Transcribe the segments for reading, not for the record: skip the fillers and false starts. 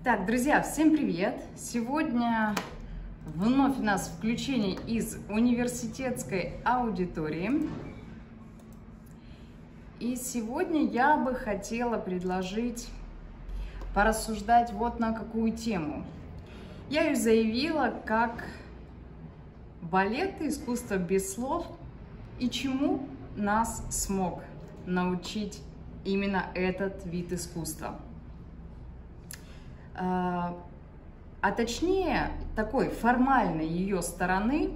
Так, друзья, всем привет! Сегодня вновь у нас включение из университетской аудитории. И сегодня я бы хотела предложить порассуждать вот на какую тему. Я ее заявила как балет и искусство без слов, и чему нас смог научить именно этот вид искусства. А точнее, такой формальной ее стороны,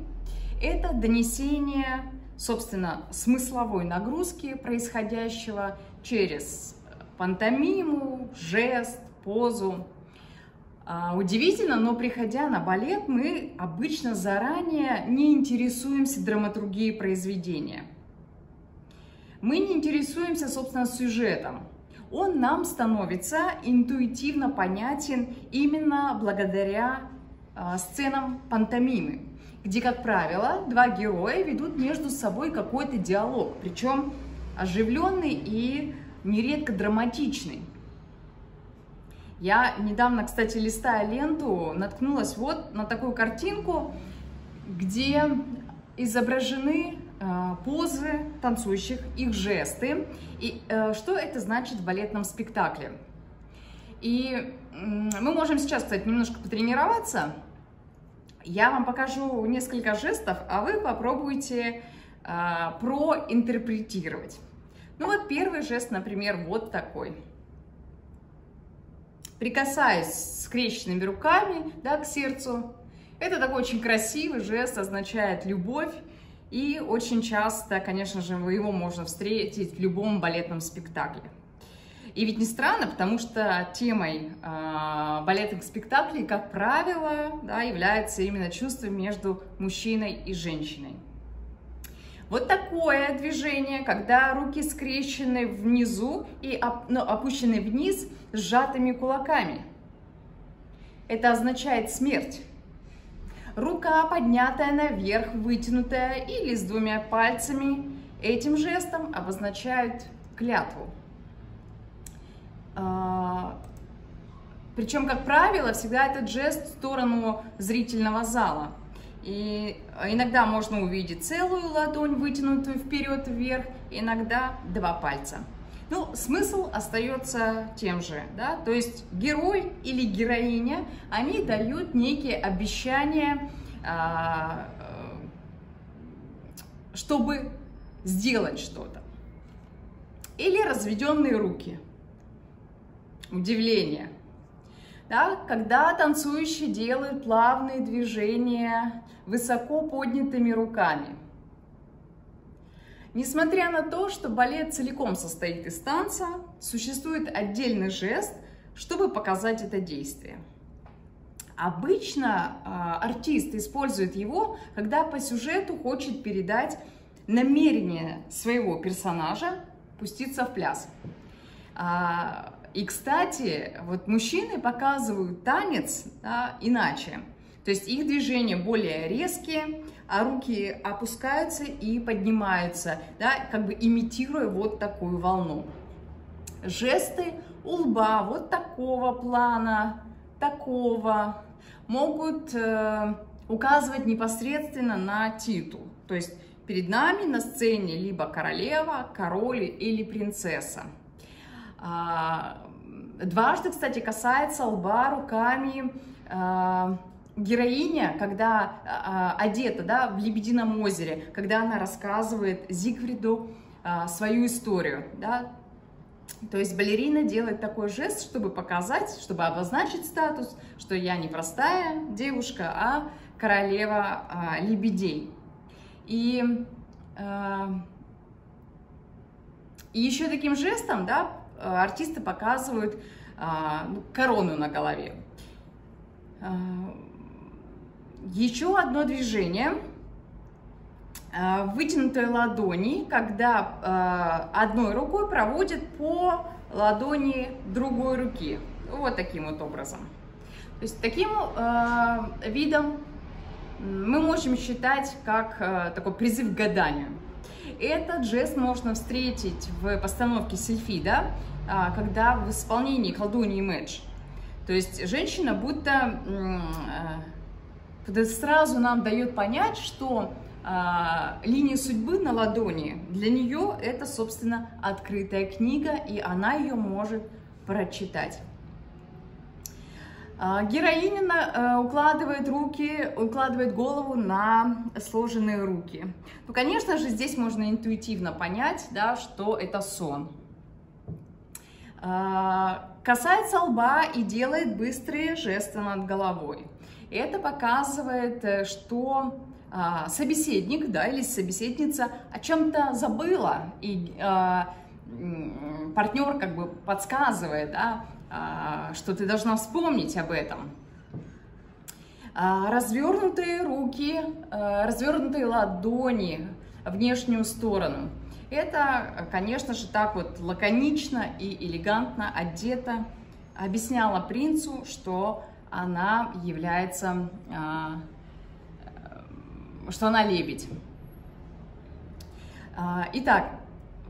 это донесение, собственно, смысловой нагрузки происходящего через пантомиму, жест, позу. Удивительно, но приходя на балет, мы обычно заранее не интересуемся драматургией произведения. Мы не интересуемся, собственно, сюжетом. Он нам становится интуитивно понятен именно благодаря сценам пантомимы, где, как правило, два героя ведут между собой какой-то диалог, причем оживленный и нередко драматичный. Я недавно, кстати, листая ленту, наткнулась вот на такую картинку, где изображены позы танцующих, их жесты, и что это значит в балетном спектакле. И мы можем сейчас, кстати, немножко потренироваться. Я вам покажу несколько жестов, а вы попробуйте проинтерпретировать. Ну вот первый жест, например, вот такой. Прикасаясь скрещенными руками, да, к сердцу. Это такой очень красивый жест, означает любовь. И очень часто, конечно же, его можно встретить в любом балетном спектакле. И ведь не странно, потому что темой балетных спектаклей, как правило, да, является именно чувство между мужчиной и женщиной. Вот такое движение, когда руки скрещены внизу и опущены вниз сжатыми кулаками. Это означает смерть. Рука, поднятая наверх, вытянутая или с двумя пальцами, этим жестом обозначают клятву. Причем, как правило, всегда этот жест в сторону зрительного зала. И иногда можно увидеть целую ладонь, вытянутую вперед и вверх, иногда два пальца. Ну, смысл остается тем же, да, то есть герой или героиня, они дают некие обещания, чтобы сделать что-то. Или разведенные руки. Удивление. Да, когда танцующие делают плавные движения высоко поднятыми руками. Несмотря на то, что балет целиком состоит из танца, существует отдельный жест, чтобы показать это действие. Обычно артист использует его, когда по сюжету хочет передать намерение своего персонажа пуститься в пляс. И, кстати, вот мужчины показывают танец, да, иначе. То есть их движения более резкие, а руки опускаются и поднимаются, да, как бы имитируя вот такую волну. Жесты у лба вот такого плана, такого, могут указывать непосредственно на титул. То есть перед нами на сцене либо королева, король или принцесса. Дважды, кстати, касается лба руками героиня, когда одета, да, в «Лебедином озере», когда она рассказывает Зигфриду свою историю. Да. То есть балерина делает такой жест, чтобы показать, чтобы обозначить статус, что я не простая девушка, а королева лебедей. И еще таким жестом, да, артисты показывают корону на голове. Еще одно движение вытянутой ладони, когда одной рукой проводит по ладони другой руки. Вот таким вот образом. То есть таким видом мы можем считать как такой призыв к гаданию. Этот жест можно встретить в постановке Сильфида, когда в исполнении колдуньи Мэдж. То есть женщина будто сразу нам дает понять, что линия судьбы на ладони для нее это, собственно, открытая книга, и она ее может прочитать. Героиня укладывает голову на сложенные руки. Ну, конечно же, здесь можно интуитивно понять, да, что это сон. Касается лба и делает быстрые жесты над головой. Это показывает, что собеседник, да, или собеседница о чем-то забыла, и партнер как бы подсказывает, да, что ты должна вспомнить об этом. Развернутые руки, развернутые ладони в внешнюю сторону. Это, конечно же, так вот лаконично и элегантно одета объясняла принцу, что она является, что она лебедь. Итак,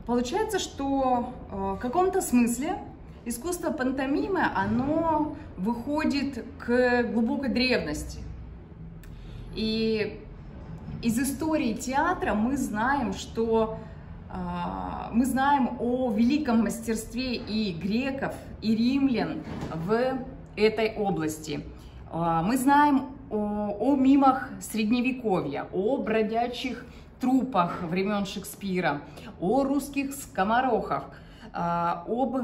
получается, что в каком-то смысле искусство пантомимы, оно выходит к глубокой древности. И из истории театра мы знаем, что мы знаем о великом мастерстве и греков, и римлян в этой области. Мы знаем о мимах Средневековья, о бродячих трупах времен Шекспира, о русских скоморохах, об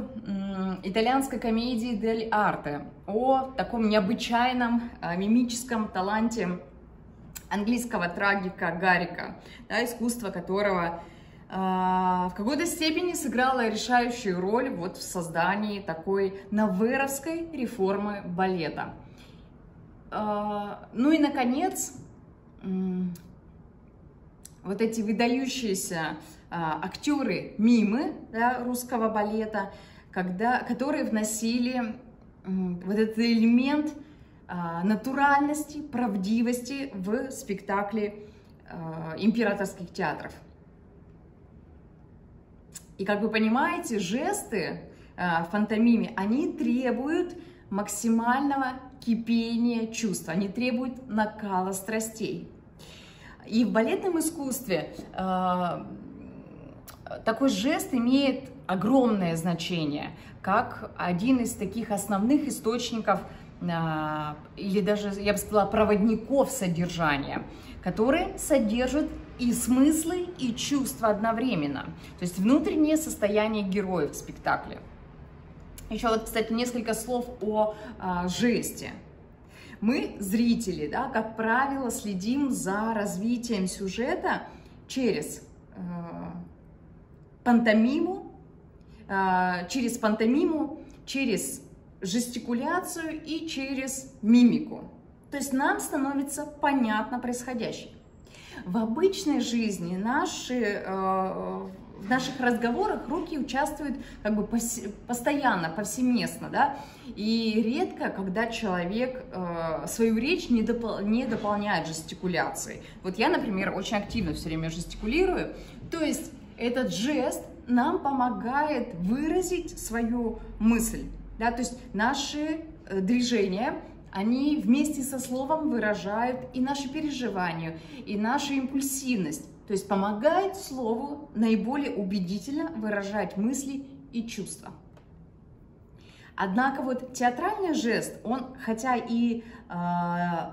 итальянской комедии «Дель арте», о таком необычайном мимическом таланте английского трагика Гаррика, да, искусство которого в какой-то степени сыграло решающую роль вот в создании такой наверовской реформы балета. Ну и, наконец, вот эти выдающиеся актеры мимы, да, русского балета, которые вносили вот этот элемент натуральности, правдивости в спектакли императорских театров. И, как вы понимаете, жесты в пантомиме, они требуют максимального кипения чувств, они требуют накала страстей. И в балетном искусстве такой жест имеет огромное значение, как один из таких основных источников, или даже, я бы сказала, проводников содержания, которые содержат и смыслы, и чувства одновременно. То есть внутреннее состояние героев в спектакле. Еще вот, кстати, несколько слов о жесте. Мы, зрители, да, как правило, следим за развитием сюжета через пантомиму, через жестикуляцию и через мимику. То есть нам становится понятно происходящее. В обычной жизни в наших разговорах руки участвуют как бы постоянно, повсеместно, да, и редко, когда человек свою речь не дополняет жестикуляцией. Вот я, например, очень активно все время жестикулирую, то есть этот жест нам помогает выразить свою мысль, да, то есть наши движения, они вместе со словом выражают и наши переживания, и нашу импульсивность. То есть помогает слову наиболее убедительно выражать мысли и чувства. Однако вот театральный жест, он хотя и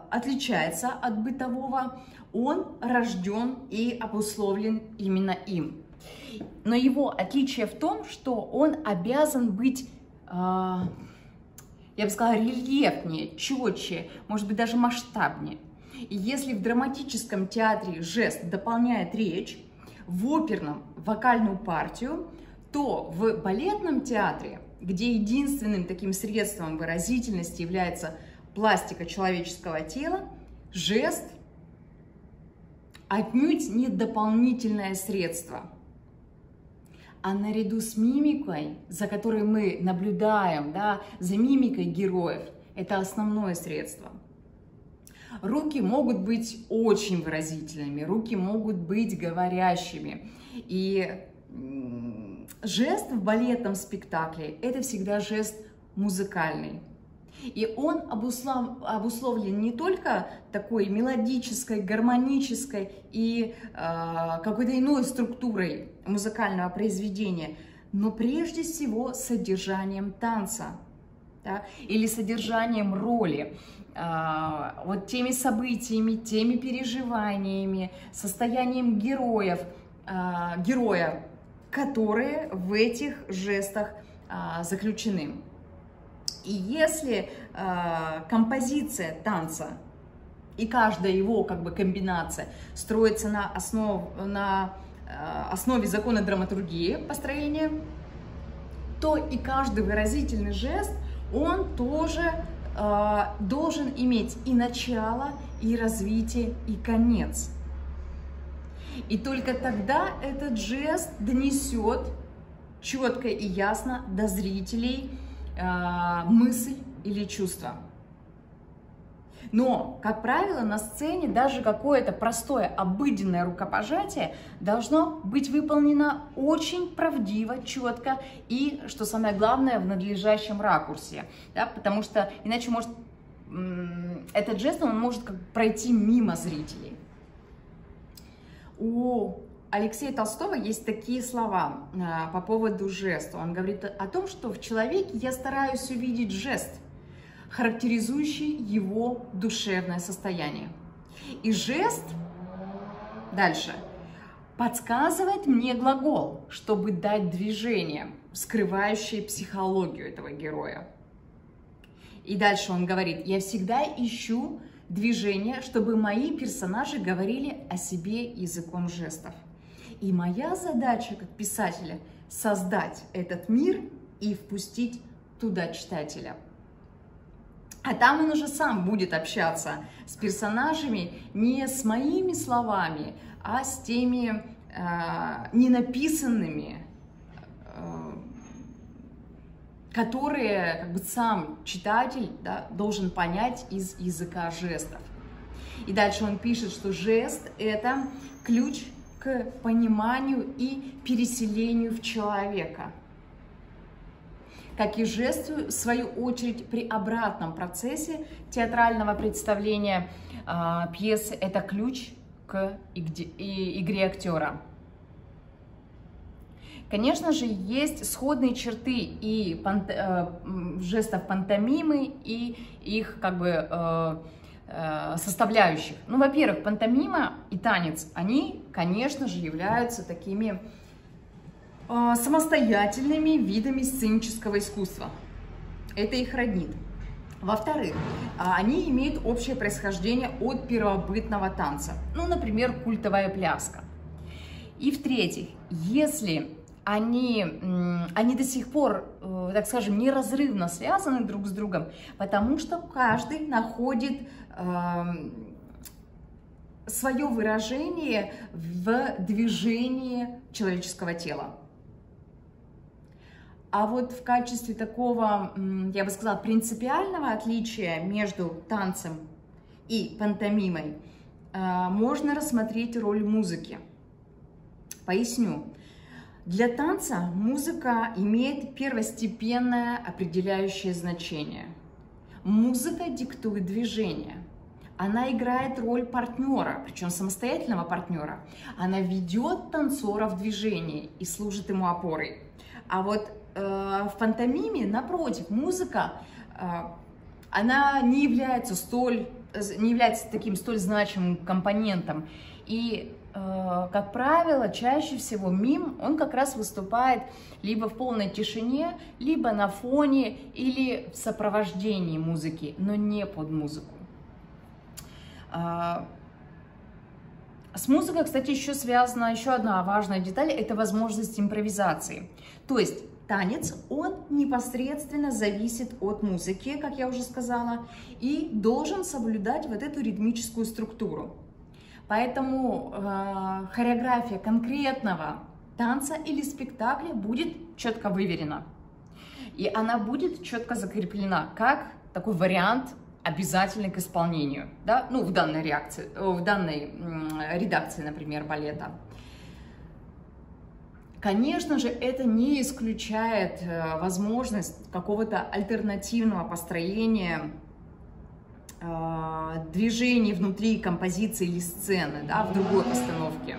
отличается от бытового, он рожден и обусловлен именно им. Но его отличие в том, что он обязан быть, я бы сказала, рельефнее, четче, может быть, даже масштабнее. И если в драматическом театре жест дополняет речь, в оперном – вокальную партию, то в балетном театре, где единственным таким средством выразительности является пластика человеческого тела, жест отнюдь не дополнительное средство. А наряду с мимикой, за которой мы наблюдаем, да, за мимикой героев, это основное средство. Руки могут быть очень выразительными, руки могут быть говорящими. И жест в балетном спектакле – это всегда жест музыкальный. И он обусловлен не только такой мелодической, гармонической и какой-то иной структурой музыкального произведения, но прежде всего содержанием танца, да, или содержанием роли, вот теми событиями, теми переживаниями, состоянием героя, которые в этих жестах заключены. И если композиция танца и каждая его как бы комбинация строится на основе закона драматургии построения, то и каждый выразительный жест, он тоже должен иметь и начало, и развитие, и конец. И только тогда этот жест донесет четко и ясно до зрителей мысль или чувство. Но, как правило, на сцене даже какое-то простое, обыденное рукопожатие должно быть выполнено очень правдиво, четко и, что самое главное, в надлежащем ракурсе. Да? Потому что иначе может, этот жест он может как бы пройти мимо зрителей. У Алексея Толстого есть такие слова по поводу жеста. Он говорит о том, что в человеке я стараюсь увидеть жест, характеризующий его душевное состояние. И жест дальше подсказывает мне глагол, чтобы дать движение, скрывающее психологию этого героя. И дальше он говорит, я всегда ищу движение, чтобы мои персонажи говорили о себе языком жестов. И моя задача как писателя – создать этот мир и впустить туда читателя. А там он уже сам будет общаться с персонажами не с моими словами, а с теми ненаписанными, которые как бы сам читатель, да, должен понять из языка жестов. И дальше он пишет, что жест – это ключ к пониманию и переселению в человека. Как и жест, в свою очередь, при обратном процессе театрального представления пьесы – это ключ к игре актера. Конечно же, есть сходные черты и жестов пантомимы, и их как бы составляющих. Ну, во-первых, пантомима и танец, они, конечно же, являются такими самостоятельными видами сценического искусства. Это их роднит. Во-вторых, они имеют общее происхождение от первобытного танца. Ну, например, культовая пляска. И в-третьих, если они до сих пор, так скажем, неразрывно связаны друг с другом, потому что каждый находит свое выражение в движении человеческого тела. А вот в качестве такого, я бы сказала, принципиального отличия между танцем и пантомимой можно рассмотреть роль музыки. Поясню. Для танца музыка имеет первостепенное определяющее значение. Музыка диктует движение. Она играет роль партнера, причем самостоятельного партнера. Она ведет танцора в движение и служит ему опорой. А вот в пантомиме, напротив, музыка, она не является таким столь значимым компонентом. И, как правило, чаще всего мим, он как раз выступает либо в полной тишине, либо на фоне или в сопровождении музыки, но не под музыку. С музыкой, кстати, еще связана еще одна важная деталь – это возможность импровизации. То есть танец, он непосредственно зависит от музыки, как я уже сказала, и должен соблюдать вот эту ритмическую структуру. Поэтому хореография конкретного танца или спектакля будет четко выверена. И она будет четко закреплена как такой вариант, обязательный к исполнению, да? Ну, в данной редакции, например, балета. Конечно же, это не исключает возможность какого-то альтернативного построения движений внутри композиции или сцены, да, в другой постановке.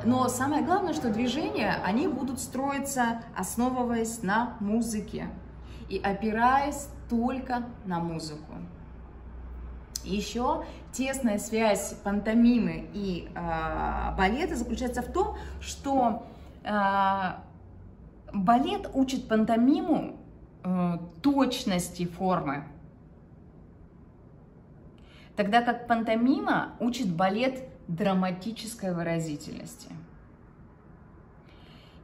Но самое главное, что движения, они будут строиться, основываясь на музыке и опираясь только на музыку. Еще тесная связь пантомимы и балета заключается в том, что балет учит пантомиму точности формы, тогда как пантомима учит балет драматической выразительности.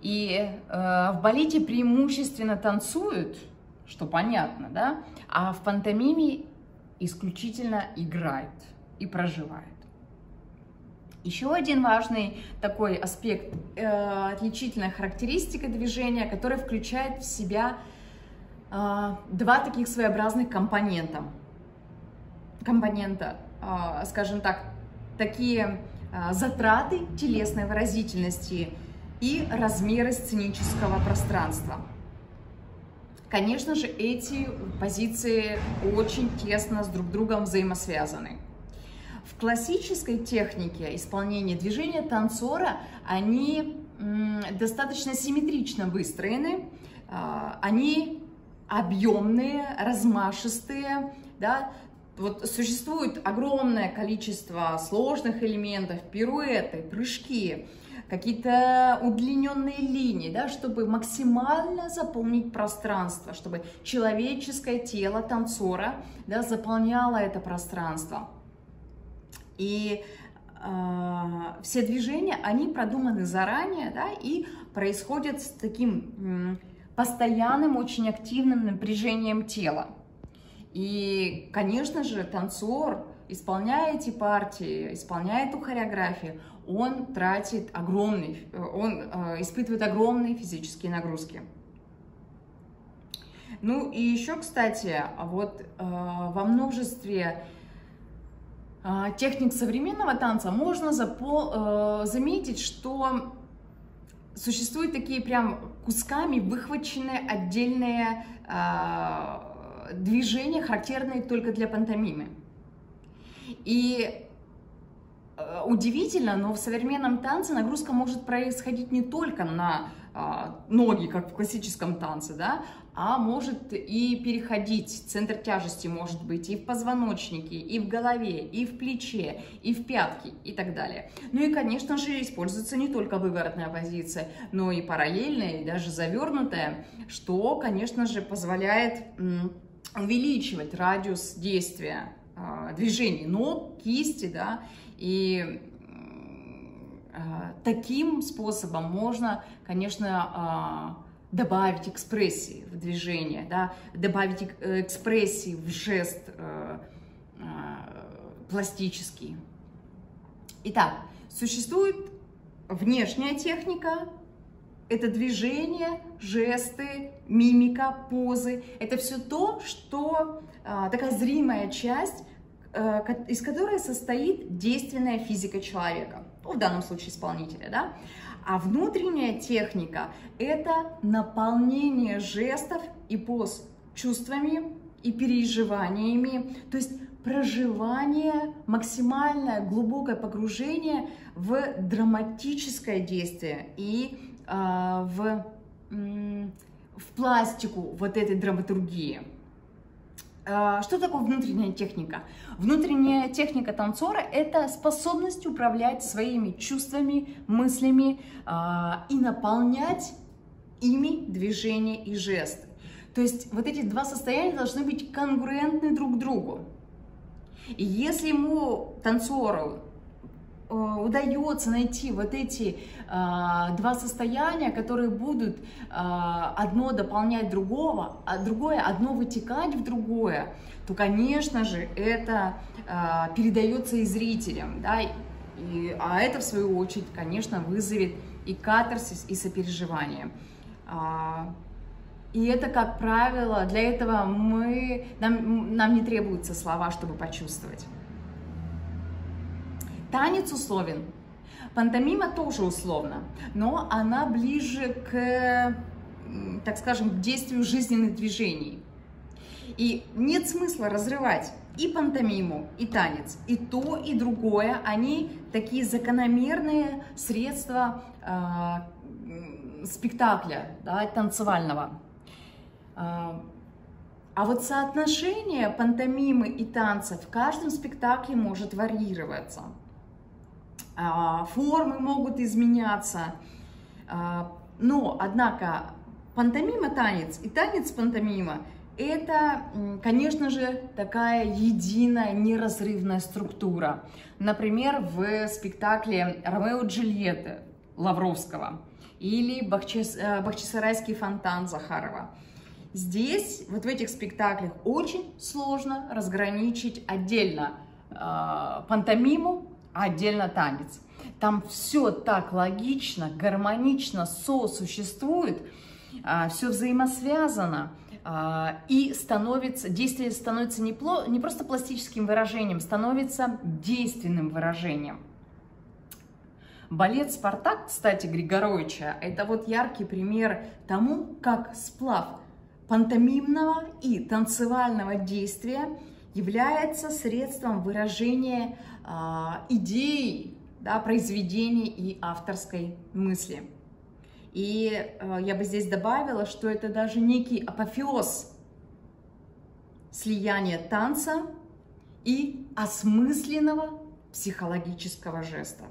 И в балете преимущественно танцуют, что понятно, да, а в пантомиме исключительно играет и проживает. Еще один важный такой аспект, отличительная характеристика движения, который включает в себя два таких своеобразных компонента, скажем так, такие затраты телесной выразительности и размеры сценического пространства. Конечно же, эти позиции очень тесно с друг другом взаимосвязаны. В классической технике исполнения движения танцора они достаточно симметрично выстроены, они объемные, размашистые, да? Вот существует огромное количество сложных элементов, пируэты, прыжки, какие-то удлиненные линии, да, чтобы максимально заполнить пространство, чтобы человеческое тело танцора, да, заполняло это пространство. И все движения, они продуманы заранее, да, и происходят с таким постоянным, очень активным напряжением тела. И, конечно же, танцор, исполняя эти партии, исполняя эту хореографию, он испытывает огромные физические нагрузки. Ну и еще, кстати, вот во множестве техник современного танца можно заметить, что существуют такие прям кусками выхваченные отдельные движения, характерные только для пантомимы. И удивительно, но в современном танце нагрузка может происходить не только на ноги, как в классическом танце, да, а может и переходить. Центр тяжести может быть и в позвоночнике, и в голове, и в плече, и в пятке, и так далее. Ну и, конечно же, используется не только выворотная позиция, но и параллельная, и даже завернутая, что, конечно же, позволяет увеличивать радиус действия движений ног, кисти, да, и таким способом можно, конечно, добавить экспрессии в движение, да, добавить экспрессии в жест пластический. Итак, существует внешняя техника, это движение, жесты, мимика, позы. Это все то, что такая зримая часть, из которой состоит действенная физика человека, ну, в данном случае исполнителя, да? А внутренняя техника – это наполнение жестов и поз чувствами и переживаниями, то есть проживание, максимальное глубокое погружение в драматическое действие и в пластику вот этой драматургии. Что такое внутренняя техника? Внутренняя техника танцора – это способность управлять своими чувствами, мыслями и наполнять ими движения и жесты. То есть вот эти два состояния должны быть конгруентны друг другу. И если ему, танцору, удается найти вот эти два состояния, которые будут одно дополнять другого, а другое одно вытекать в другое, то, конечно же, это передается и зрителям, да, а это, в свою очередь, конечно, вызовет и катарсис, и сопереживание. И это, как правило, для этого нам не требуются слова, чтобы почувствовать. Танец условен, Пантомима тоже условно, но она ближе к, так скажем, к действию жизненных движений. И нет смысла разрывать и пантомиму, и танец. И то, и другое, они такие закономерные средства спектакля, да, танцевального. А вот соотношение пантомимы и танца в каждом спектакле может варьироваться. Формы могут изменяться. Но, однако, пантомима-танец и танец-пантомима – это, конечно же, такая единая, неразрывная структура. Например, в спектакле «Ромео и Джульетта» Лавровского или «Бахчисарайский фонтан» Захарова. Здесь, вот в этих спектаклях, очень сложно разграничить отдельно пантомиму, а отдельно танец. Там все так логично, гармонично сосуществует, все взаимосвязано, и действие становится не просто пластическим выражением, становится действенным выражением. Балет «Спартак», кстати, Григоровича, это вот яркий пример тому, как сплав пантомимного и танцевального действия является средством выражения идей, да, произведений и авторской мысли. И я бы здесь добавила, что это даже некий апофеоз слияния танца и осмысленного психологического жеста.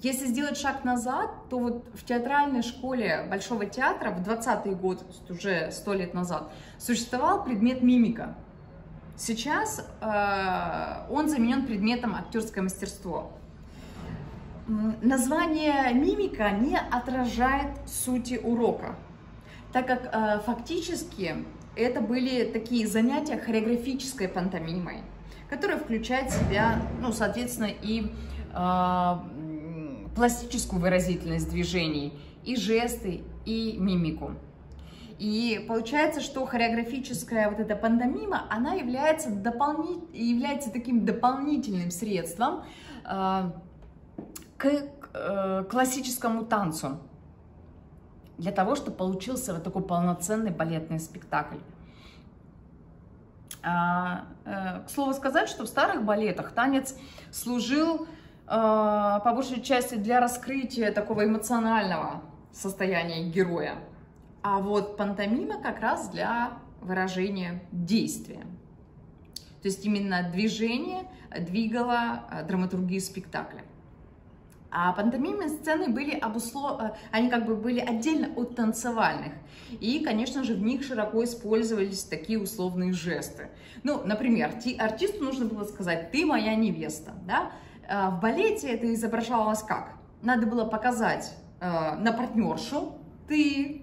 Если сделать шаг назад, то вот в театральной школе Большого театра в 20-е годы, уже 100 лет назад, существовал предмет мимика. Сейчас он заменен предметом актерское мастерство. Название мимика не отражает сути урока, так как фактически это были такие занятия хореографической пантомимой, которая включает в себя, ну, соответственно, и пластическую выразительность движений, и жесты, и мимику. И получается, что хореографическая вот эта пантомима, она является таким дополнительным средством к классическому танцу, для того, чтобы получился вот такой полноценный балетный спектакль. К слову сказать, что в старых балетах танец служил по большей части для раскрытия такого эмоционального состояния героя, а вот пантомима как раз для выражения действия. То есть именно движение двигало драматургию спектакля. А пантомимные сцены были они как бы были отдельно от танцевальных. И, конечно же, в них широко использовались такие условные жесты. Ну, например, артисту нужно было сказать «ты моя невеста». Да? В балете это изображалось как? Надо было показать на партнершу «ты»,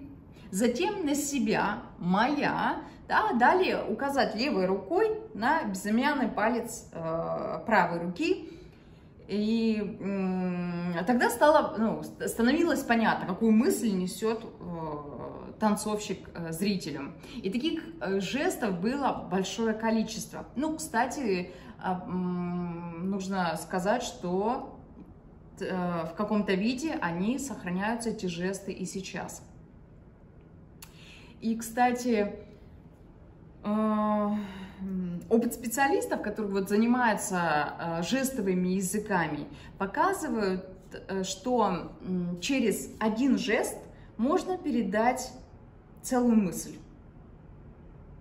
затем на себя «моя», да? Далее указать левой рукой на безымянный палец правой руки. И тогда становилось понятно, какую мысль несет танцовщик зрителям. И таких жестов было большое количество. Ну, кстати, нужно сказать, что в каком-то виде они сохраняются, эти жесты, и сейчас. И, кстати, опыт специалистов, которые вот занимаются жестовыми языками, показывают, что через один жест можно передать целую мысль.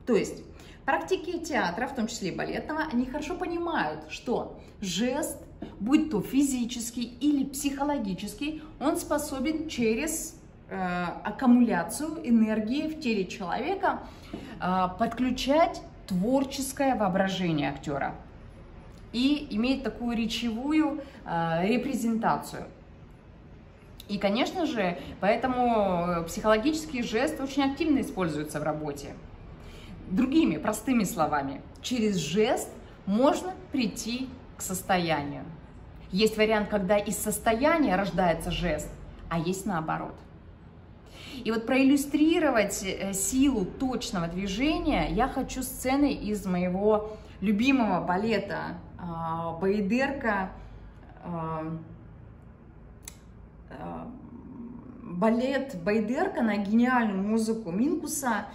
То есть практики театра, в том числе и балетного, они хорошо понимают, что жест, будь то физический или психологический, он способен через аккумуляцию энергии в теле человека подключать творческое воображение актера и имеет такую речевую репрезентацию. И, конечно же, поэтому психологический жест очень активно используется в работе. Другими простыми словами, через жест можно прийти к состоянию. Есть вариант, когда из состояния рождается жест, а есть наоборот. И вот проиллюстрировать силу точного движения я хочу сценой из моего любимого балета Баядерка, балет Баядерка на гениальную музыку Минкуса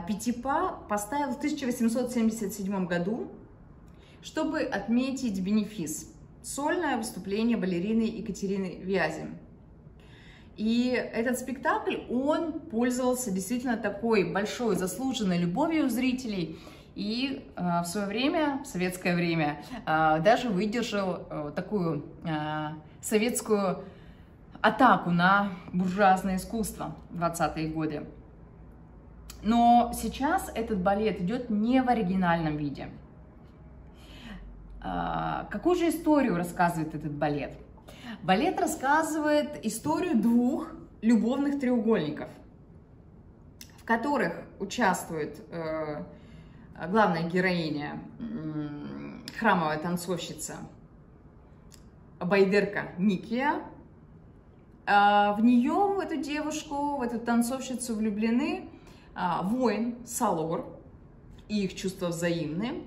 Петипа поставил в 1877 году, чтобы отметить бенефис – сольное выступление балерины Екатерины Вязи. И этот спектакль, он пользовался действительно такой большой заслуженной любовью у зрителей и в свое время, в советское время, даже выдержал такую советскую атаку на буржуазное искусство в 20-е годы. Но сейчас этот балет идет не в оригинальном виде. Какую же историю рассказывает этот балет? Балет рассказывает историю двух любовных треугольников, в которых участвует главная героиня, храмовая танцовщица Баядерка Никия. В нее, в эту девушку, в эту танцовщицу влюблены воин Салор, и их чувства взаимны,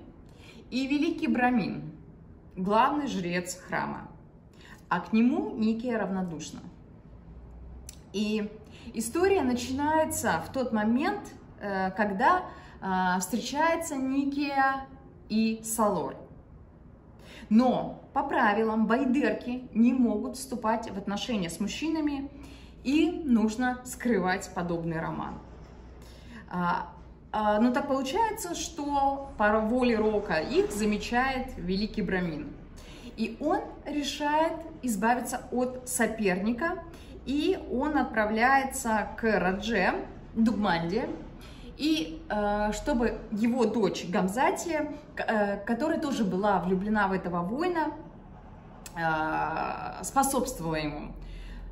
и великий Брамин, главный жрец храма. А к нему Никия равнодушна. И история начинается в тот момент, когда встречается Никия и Салор. Но по правилам баядерки не могут вступать в отношения с мужчинами, и нужно скрывать подобный роман. Но так получается, что по воле рока их замечает великий Брамин. И он решает избавиться от соперника, и он отправляется к Радже, Дугманде, и чтобы его дочь Гамзати, которая тоже была влюблена в этого воина, способствовала ему.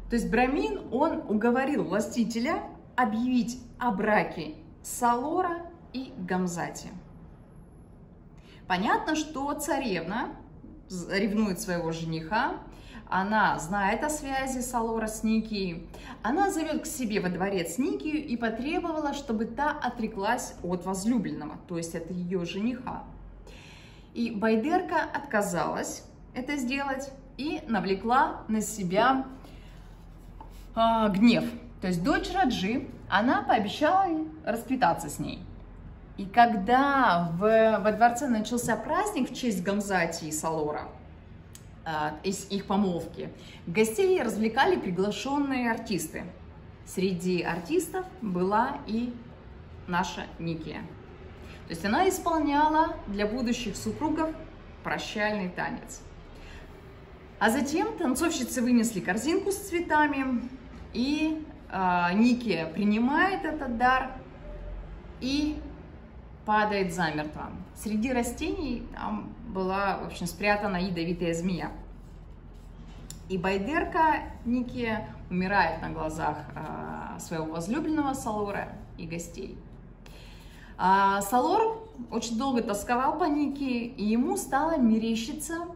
То есть Брамин, он уговорил властителя объявить о браке Салора и Гамзати. Понятно, что царевна ревнует своего жениха, она знает о связи Салора с Никией, она зовет к себе во дворец Никию и потребовала, чтобы та отреклась от возлюбленного, то есть от ее жениха. И Баядерка отказалась это сделать и навлекла на себя гнев. То есть дочь Раджи, она пообещала расквитаться с ней. И когда во дворце начался праздник в честь Гамзати и Салора, из их помолвки, гостей развлекали приглашенные артисты. Среди артистов была и наша Никия. То есть она исполняла для будущих супругов прощальный танец. А затем танцовщицы вынесли корзинку с цветами, и Никия принимает этот дар и падает замертво. Среди растений там была, в общем, спрятана ядовитая змея. И Баядерка Никия умирает на глазах своего возлюбленного Салора и гостей. Салор очень долго тосковал по Никии, и ему стало мерещиться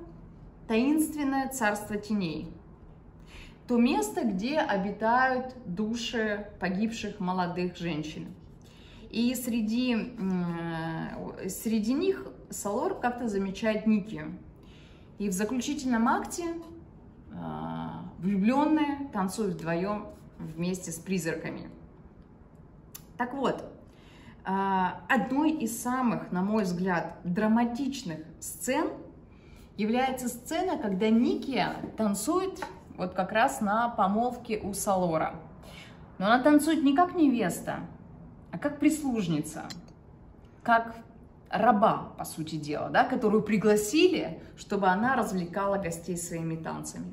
таинственное царство теней. То место, где обитают души погибших молодых женщин. И среди них Салор как-то замечает Никию. И в заключительном акте влюбленные танцуют вдвоем вместе с призраками. Так вот, одной из самых, на мой взгляд, драматичных сцен является сцена, когда Никия танцует вот как раз на помолвке у Салора. Но она танцует не как невеста, а как прислужница, как раба, по сути дела, да, которую пригласили, чтобы она развлекала гостей своими танцами.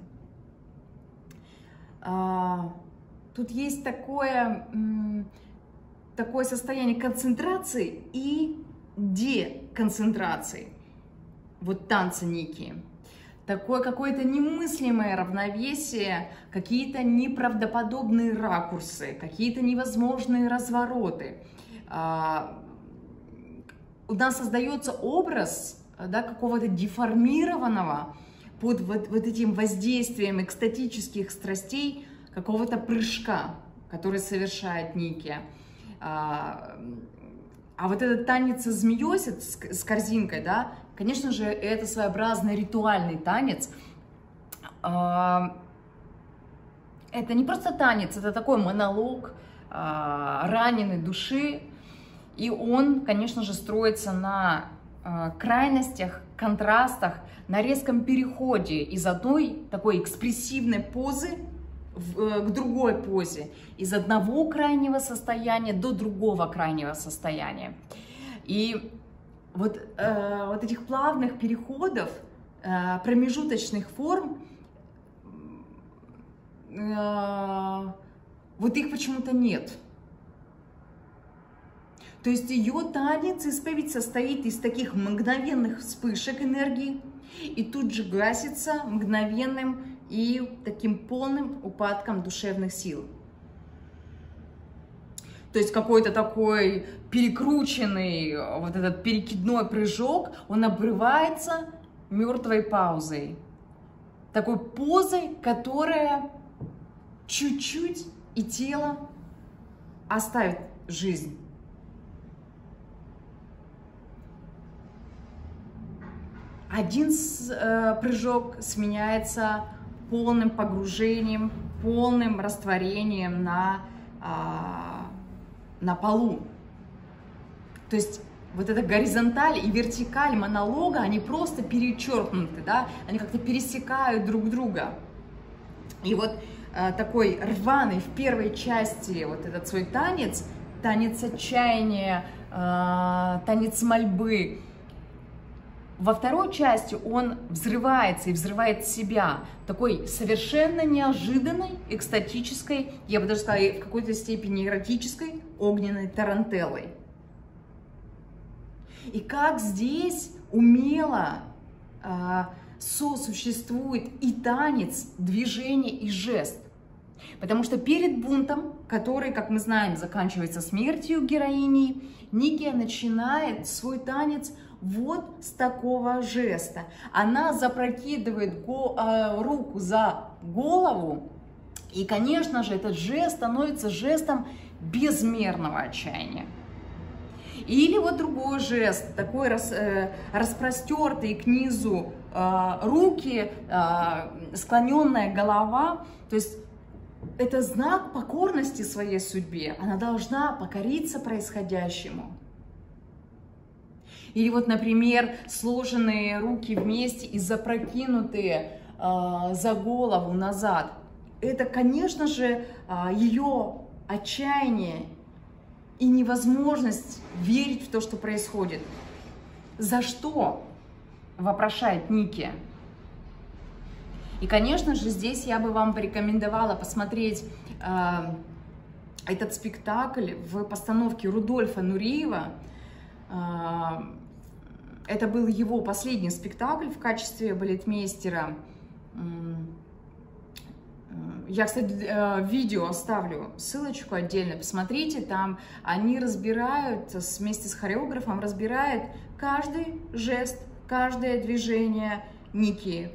Тут есть такое состояние концентрации и деконцентрации. Вот танцы Никии. Такое какое-то немыслимое равновесие, какие-то неправдоподобные ракурсы, какие-то невозможные развороты. У нас создается образ, да, какого-то деформированного под вот этим воздействием экстатических страстей какого-то прыжка, который совершает Никия. А вот этот танец змеёсец с корзинкой, да, Конечно же, это своеобразный ритуальный танец. Это не просто танец, это такой монолог раненой души. И он, конечно же, строится на крайностях, контрастах, на резком переходе из одной такой экспрессивной позы к другой позе, из одного крайнего состояния до другого крайнего состояния. И вот этих плавных переходов, промежуточных форм, вот их почему-то нет. То есть ее танец, исповедь, состоит из таких мгновенных вспышек энергии и тут же гасится мгновенным и таким полным упадком душевных сил. То есть какой-то такой перекрученный, вот этот перекидной прыжок, он обрывается мертвой паузой. Такой позой, которая чуть-чуть и тело оставит жизнь. Один прыжок сменяется полным погружением, полным растворением на полу. То есть вот эта горизонталь и вертикаль монолога, они просто перечеркнуты, да? Они как-то пересекают друг друга. И вот такой рваный в первой части вот этот свой танец, танец отчаяния, танец мольбы, во второй части он взрывается и взрывает себя такой совершенно неожиданной, экстатической, я бы даже сказала, в какой-то степени эротической, огненной тарантеллой. И как здесь умело сосуществует и танец, движение и жест. Потому что перед бунтом, который, как мы знаем, заканчивается смертью героини, Нике начинает свой танец вот с такого жеста. Она запрокидывает руку за голову, и, конечно же, этот жест становится жестом безмерного отчаяния. Или вот другой жест, такой распростертый к низу руки, склоненная голова, то есть это знак покорности своей судьбе, она должна покориться происходящему. Или вот, например, сложенные руки вместе и запрокинутые за голову назад. Это, конечно же, ее отчаяние и невозможность верить в то, что происходит. За что? Вопрошает Нике. И, конечно же, здесь я бы вам порекомендовала посмотреть этот спектакль в постановке Рудольфа Нуриева. Это был его последний спектакль в качестве балетмейстера. Я, кстати, в видео оставлю ссылочку отдельно, посмотрите, там они разбирают, вместе с хореографом, разбирают каждый жест, каждое движение Ники.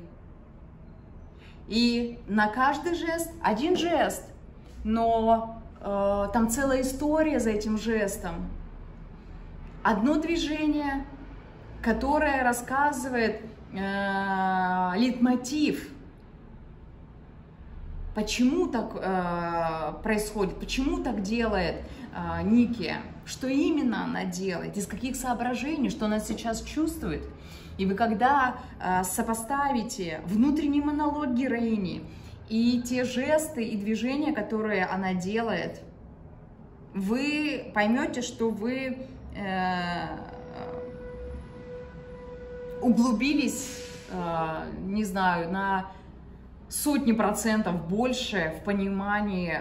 И на каждый жест один жест, но там целая история за этим жестом. Одно движение, которое рассказывает лейтмотив. Почему так происходит, почему так делает Нике, что именно она делает, из каких соображений, что она сейчас чувствует. И вы когда сопоставите внутренний монолог героини и те жесты и движения, которые она делает, вы поймете, что вы углубились, не знаю, на сотни процентов больше в понимании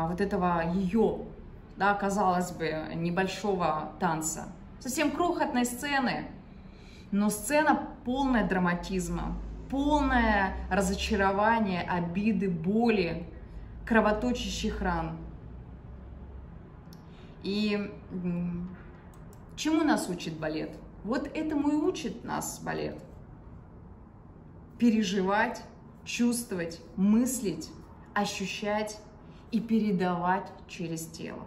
вот этого ее, да, казалось бы, небольшого танца. Совсем крохотной сцены, но сцена полная драматизма, полное разочарование, обиды, боли, кровоточащих ран. И чему нас учит балет? Вот этому и учит нас балет. Переживать, чувствовать, мыслить, ощущать и передавать через тело.